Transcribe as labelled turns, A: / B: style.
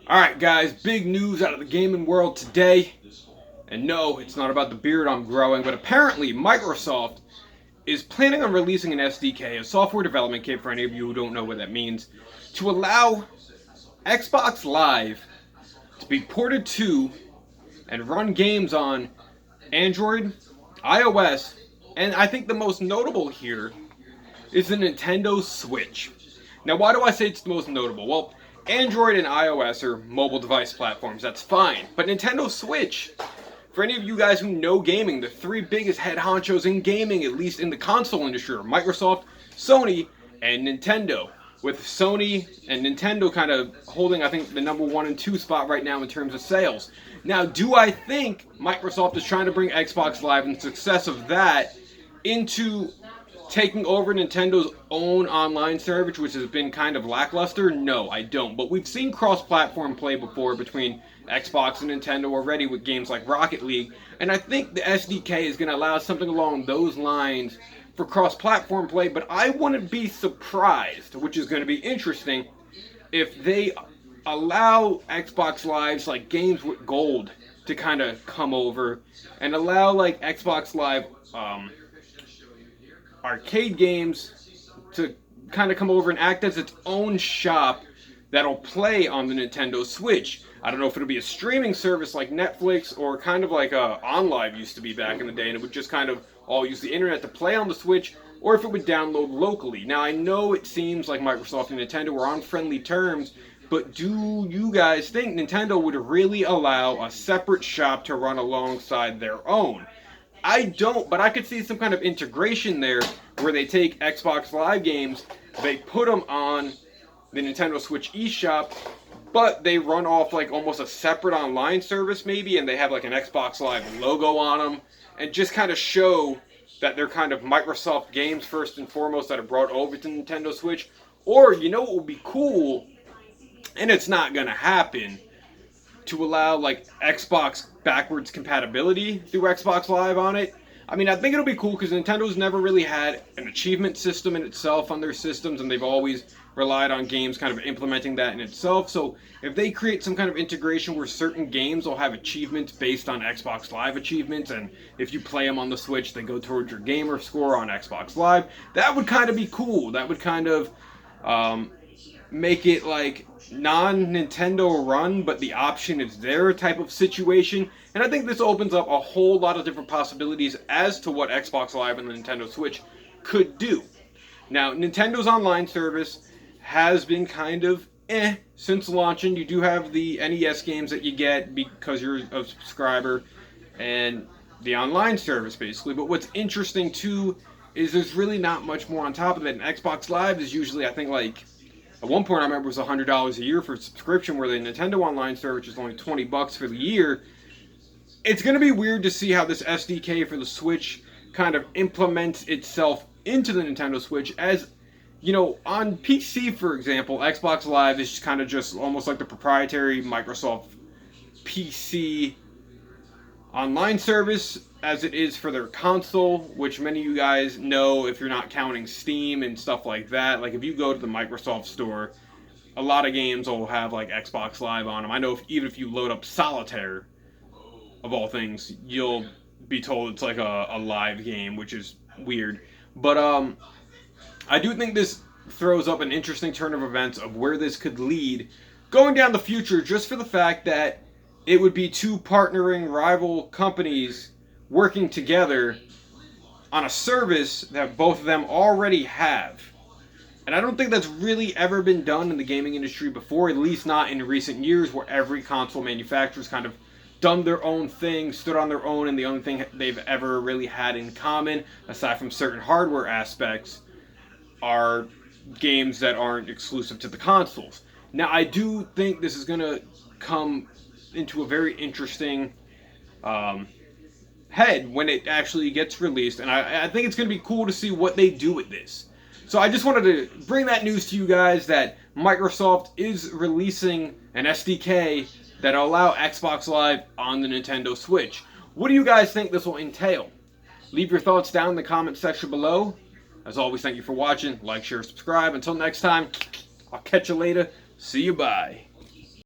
A: Alright guys, big news out of the gaming world today. And no, it's not about the beard I'm growing, but apparently Microsoft is planning on releasing an SDK, a software development kit for any of you who don't know what that means, to allow Xbox Live to be ported to and run games on Android, iOS, and I think the most notable here is the Nintendo Switch. Now, why do I say it's the most notable? Well, Android and iOS are mobile device platforms, that's fine. But Nintendo Switch, for any of you guys who know gaming, the three biggest head honchos in gaming, at least in the console industry, are Microsoft, Sony, and Nintendo. With Sony and Nintendo kind of holding, I think, the number 1 and 2 spot right now in terms of sales. Now, do I think Microsoft is trying to bring Xbox Live and the success of that into taking over Nintendo's own online service, which has been kind of lackluster? No, I don't. But we've seen cross-platform play before between Xbox and Nintendo already with games like Rocket League, and I think the SDK is going to allow something along those lines for cross-platform play, but I wouldn't be surprised, which is going to be interesting, if they allow Xbox Live's like games with gold to kind of come over and allow like Xbox Live arcade games to kind of come over and act as its own shop that'll play on the Nintendo Switch. I don't know if it'll be a streaming service like Netflix or kind of like OnLive used to be back in the day, and it would just kind of all use the internet to play on the Switch, or if it would download locally. Now, I know it seems like Microsoft and Nintendo are on friendly terms, but do you guys think Nintendo would really allow a separate shop to run alongside their own? I don't, but I could see some kind of integration there where they take Xbox Live games, they put them on the Nintendo Switch eShop, but they run off like almost a separate online service maybe, and they have like an Xbox Live logo on them, and just kind of show that they're kind of Microsoft games first and foremost that are brought over to Nintendo Switch. Or, you know what would be cool, and it's not going to happen, to allow like Xbox backwards compatibility through Xbox Live on it. I mean, I think it'll be cool because Nintendo's never really had an achievement system in itself on their systems, and they've always relied on games kind of implementing that in itself. So if they create some kind of integration where certain games will have achievements based on Xbox Live achievements, and if you play them on the Switch, they go towards your gamer score on Xbox Live, that would kind of be cool. That would kind of make it like non-Nintendo run, but the option is there type of situation. And I think this opens up a whole lot of different possibilities as to what Xbox Live and the Nintendo Switch could do. Now, Nintendo's online service has been kind of since launching. You do have the NES games that you get because you're a subscriber and the online service basically. But what's interesting too is there's really not much more on top of it. And Xbox Live is usually, I think, like at one point I remember it was $100 a year for a subscription, where the Nintendo online service is only $20 for the year. It's going to be weird to see how this SDK for the Switch kind of implements itself into the Nintendo Switch. As you know, on PC, for example, Xbox Live is kind of just almost like the proprietary Microsoft PC online service as it is for their console, which many of you guys know if you're not counting Steam and stuff like that. Like if you go to the Microsoft store, a lot of games will have like Xbox Live on them. I know even if you load up Solitaire, of all things, you'll be told it's like a live game, which is weird. But I do think this throws up an interesting turn of events of where this could lead going down the future, just for the fact that it would be two partnering rival companies working together on a service that both of them already have. And I don't think that's really ever been done in the gaming industry before, at least not in recent years, where every console manufacturer's kind of done their own thing, stood on their own, and the only thing they've ever really had in common, aside from certain hardware aspects, are games that aren't exclusive to the consoles. Now, I do think this is going to come into a very interesting head when it actually gets released, and I think it's going to be cool to see what they do with this. So I just wanted to bring that news to you guys that Microsoft is releasing an SDK that'll allow Xbox Live on the Nintendo Switch. What do you guys think this will entail? Leave your thoughts down in the comment section below. As always, thank you for watching. Like, share, subscribe. Until next time, I'll catch you later. See you, bye.